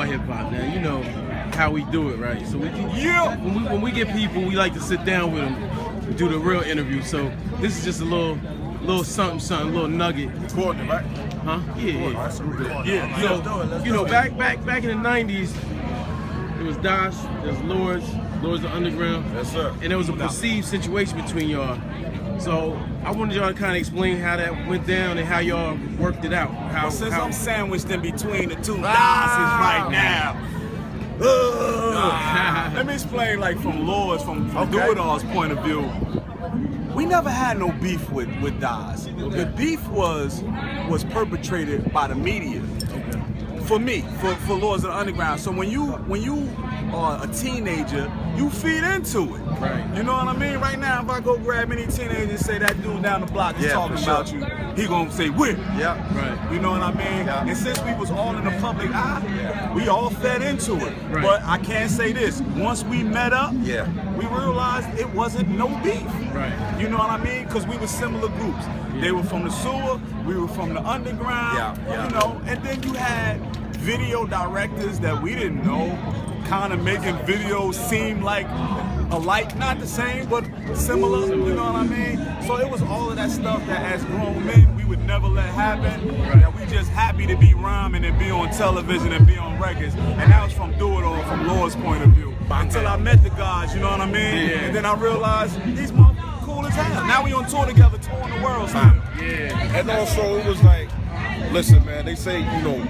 hip hop now. You know how we do it, right? So when we get people, we like to sit down with them, do the real interview. So this is just a little something, little nugget. Recording it, right? Huh? Yeah. So you know, back in the 90's, it was DOS, there's Lords the Underground. Yes, sir. And there was a perceived situation between y'all. So I wanted y'all to kind of explain how that went down and how y'all worked it out. I'm sandwiched in between the two DOSes right now. Let me explain, like from Lords, from Doitall's point of view. We never had no beef with DOS. Okay. The beef was perpetrated by the media. Okay. For me, for Lords of the Underground. So when you are a teenager, you feed into it. Right. You know what I mean? Right now, if I go grab any teenager and say that dude down the block is talking about you, he gonna say whip. Yeah. Right. You know what I mean? Yeah. And since we was all in the public eye, we all fed into it. Right. But I can't say this. Once we met up, we realized it wasn't no beef. Right. You know what I mean? Because we were similar groups. Yeah. They were from the sewer, we were from the underground. You know, and then you had video directors that we didn't know, kind of making videos seem like alike, not the same, but similar, you know what I mean? So it was all of that stuff that as grown men, we would never let happen. That we just happy to be rhyming and be on television and be on records. And that was from Doitall, from Lord's point of view. Until I met the guys, you know what I mean? And then I realized these motherfuckers cool as hell. Now we on tour together, touring the world. So. And also it was like, listen man, they say, you know,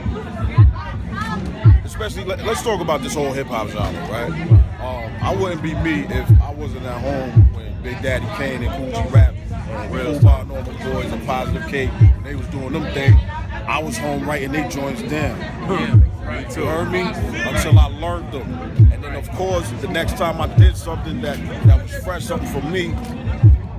especially, let's talk about this whole hip-hop genre, right? I wouldn't be me if I wasn't at home when Big Daddy Kane and Cool G Rap, Real Bar, Normal Boys, and Positive K, when they was doing them things, I was home writing they joints down. You heard me? Until I learned them. And then, of course, the next time I did something that was fresh, something for me,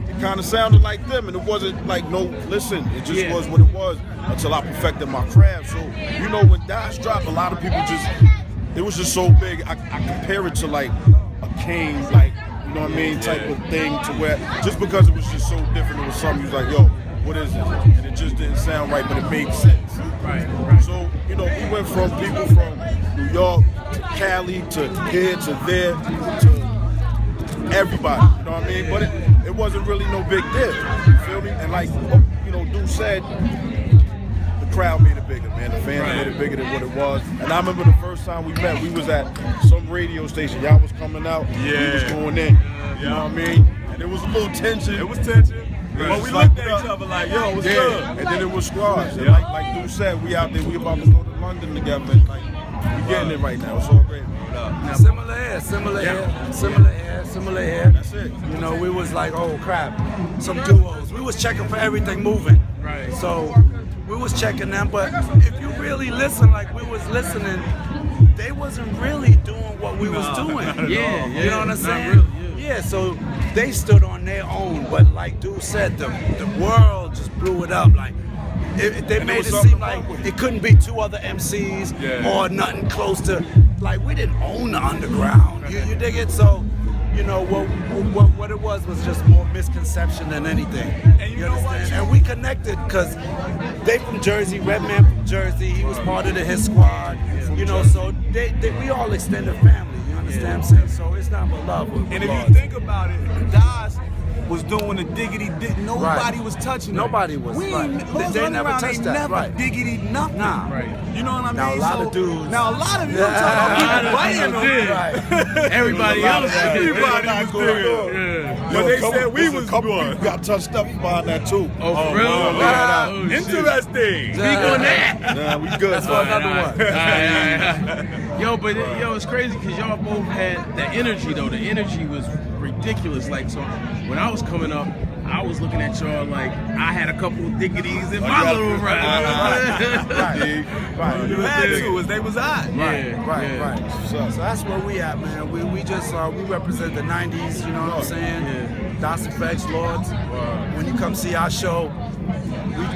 it kind of sounded like them, and it wasn't like no, listen, it just was what it was until I perfected my craft. So, you know, when DOS dropped, a lot of people just, it was just so big. I compare it to like a Kane, like, you know what I mean, type of thing, to where just because it was just so different, it was something you was like, yo, what is this? And it just didn't sound right, but it made sense. Right. So, you know, we went from people from New York to Cali to here to there to everybody, you know what I mean? But it wasn't really no big deal, you feel me? And like, you know, dude said, the crowd made it bigger, man. The fans made it bigger than what it was. And I remember the first time we met, we was at some radio station. Y'all was coming out, we was going in, you know what I mean? And it was a little tension. It was tension. But we looked at each other like, yo, what's good? And then it was squads. And like dude said, we out there, we about to go to London together. And like, we getting it right now. It's all great. Similar hair. That's it. You know, we was like, oh crap, some duos. We was checking for everything moving. Right. So we was checking them, but if you really listen, like we was listening, they wasn't really doing what we was doing. You know what I'm saying? Really, so they stood on their own, but like dude said, the world just blew it up. Like they made it seem like it couldn't be two other MCs or nothing close to. Like we didn't own the underground. You dig it? So. You know, what it was just more misconception than anything. And you know what? And we connected because they from Jersey, Redman from Jersey, he was part of the hit squad. You know, so we all extended family, you understand what I'm saying? So it's not but love. And if you think about it, DOS was doing the diggity nobody was touching it. Nobody was. They never touched that. Never diggity nothing. You know what I mean? Now a lot of dudes. Now a lot of you don't talk about people biting them. Everybody else Everybody was digging. But they said we was good. We got touched up behind that too. Oh, for real? Interesting. Speak on that. Nah, we good. That's another one. Yo, but it's crazy because y'all both had the energy though. The energy was ridiculous. Like, so when I was coming up, I was looking at y'all like I had a couple of diggities in my little ride. You had to, as they was hot. Right. So that's where we at, man. We just we represent the 90's. You know what I'm saying? DOS EFX, Lords. When you come see our show,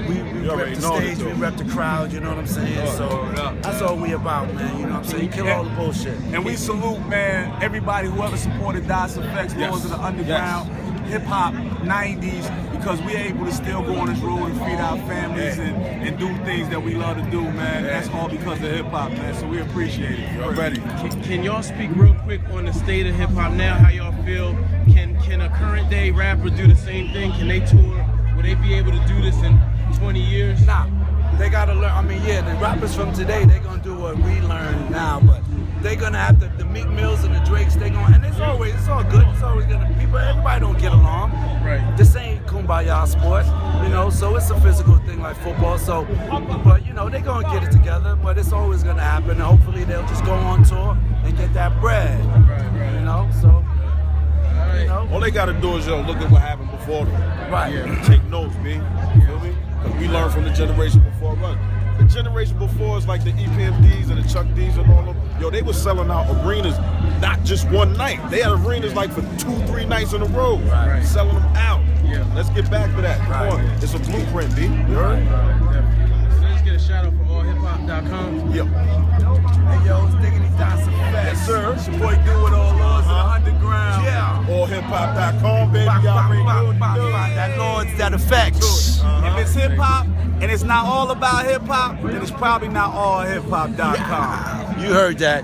we rep the stage, we rep the crowd. You know what I'm saying? So that's all we about, man. You know what I'm saying? Kill all the bullshit. And we salute, man, everybody whoever supported DOS EFX, Lords of the Underground. hip hop 90s, because we're able to still go on this road and feed our families and do things that we love to do, man. That's all because of hip hop, man. So we appreciate it. Y'all ready? Can y'all speak real quick on the state of hip hop now? How y'all feel? Can a current day rapper do the same thing? Can they tour? Will they be able to do this in 20 years? Nah, they gotta learn. I mean, yeah, the rappers from today, they're gonna do what we learn now, but they're gonna have the Meek Mills and the Drakes. They gonna, and it's all good. It's always gonna everybody don't get along. Right. This ain't kumbaya sport, you know. So it's a physical thing like football. So, but you know, they're gonna get it together. But it's always gonna happen. And hopefully they'll just go on tour and get that bread. Right. You know. So. You know? All they gotta do is look at what happened before them. Right. Take notes, B. You feel me? Because we learned from the generation before us. The generation before us, like the EPMDs and the Chuck D's and all of them, yo, they were selling out arenas not just one night. They had arenas like for 2-3 nights in a row, selling them out. Yeah. Let's get back to that. Come on. It's a blueprint, B. You heard? So let's get a shout out for allhiphop.com. Yep. Hey, yo, it's Diggity Johnson. Yes, sir. It's your boy Doitall, Lords in the underground. Yeah. Allhiphop.com, baby. Y'all already know what to do. That Lords, that effects. If it's hip hop and it's not all about hip hop, then it's probably not allhiphop.com. You heard that.